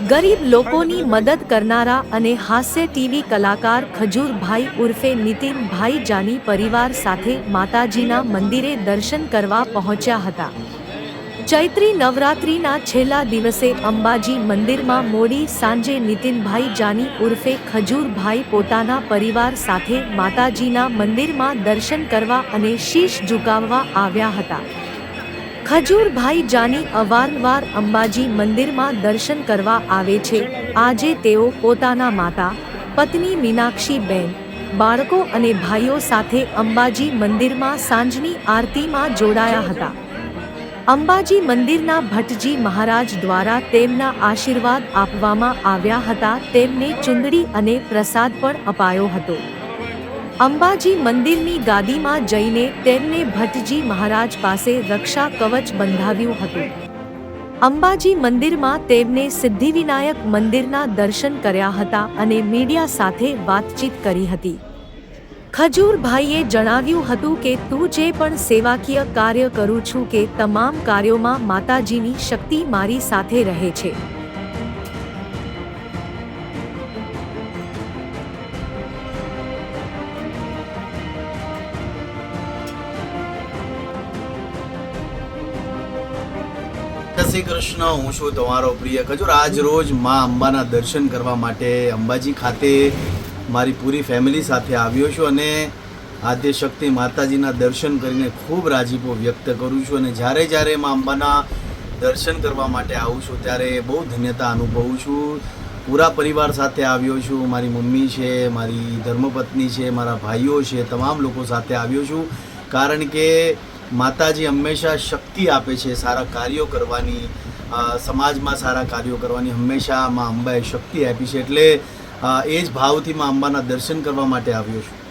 ગરીબ લોકોની મદદ કરનારા અને હાસ્ય ટીવી કલાકાર ખજૂરભાઈ ઉર્ફે નીતિનભાઈ જાની પરિવાર સાથે માતાજીના મંદિરે દર્શન કરવા પહોંચ્યા હતા। ચૈત્રી નવરાત્રિના છેલ્લા દિવસે અંબાજી મંદિરમાં મોડી સાંજે નીતિનભાઈ જાની ઉર્ફે ખજૂરભાઈ પોતાના પરિવાર સાથે માતાજીના મંદિરમાં દર્શન કરવા અને શીશ ઝુકાવવા આવ્યા હતા। ખજૂરભાઈ જાની અવારનવાર અંબાજી મંદિરમાં દર્શન કરવા આવે છે। આજે તેઓ પોતાના માતા, પત્ની મીનાક્ષીબેન, બાળકો અને ભાઈઓ સાથે અંબાજી મંદિરમાં સાંજની આરતીમાં જોડાયા હતા। અંબાજી મંદિરના ભટ્ટજી મહારાજ દ્વારા તેમના આશીર્વાદ આપવામાં આવ્યા હતા। તેમને ચુંદડી અને પ્રસાદ પણ અપાયો હતો। અંબાજી મંદિરની ગાદીમાં જઈને તેમને ભટ્ટજી મહારાજ પાસે રક્ષા કવચ બંધાવ્યું હતું। અંબાજી મંદિરમાં તેમને સિદ્ધિવિનાયક મંદિરના દર્શન કર્યા હતા અને મીડિયા સાથે વાતચીત કરી હતી। ખજૂરભાઈએ જણાવ્યું હતું કે તું જે પણ સેવાકીય કાર્ય કરું છું કે તમામ કાર્યોમાં માતાજીની શક્તિ મારી સાથે રહે છે। જય શ્રી કૃષ્ણ। હું છું તમારો પ્રિય ખજૂર। આજ રોજ માં અંબાના દર્શન કરવા માટે અંબાજી ખાતે મારી પૂરી ફેમિલી સાથે આવ્યો છું અને આદ્ય શક્તિ માતાજીના દર્શન કરીને ખૂબ રાજીપો વ્યક્ત કરું છું અને જ્યારે માં અંબાના દર્શન કરવા માટે આવું છું ત્યારે બહુ ધન્યતા અનુભવું છું। પૂરા પરિવાર સાથે આવ્યો છું। મારી મમ્મી છે, મારી ધર્મપત્ની છે, મારા ભાઈઓ છે, તમામ લોકો સાથે આવ્યો છું કારણ કે માતાજી હંમેશા શક્તિ આપે છે સારા કાર્યો કરવાની, સમાજમાં સારા કાર્યો કરવાની હંમેશા માં અંબાએ શક્તિ આપી છે। એટલે એ જ ભાવથી માં અંબાના દર્શન કરવા માટે આવ્યો છું।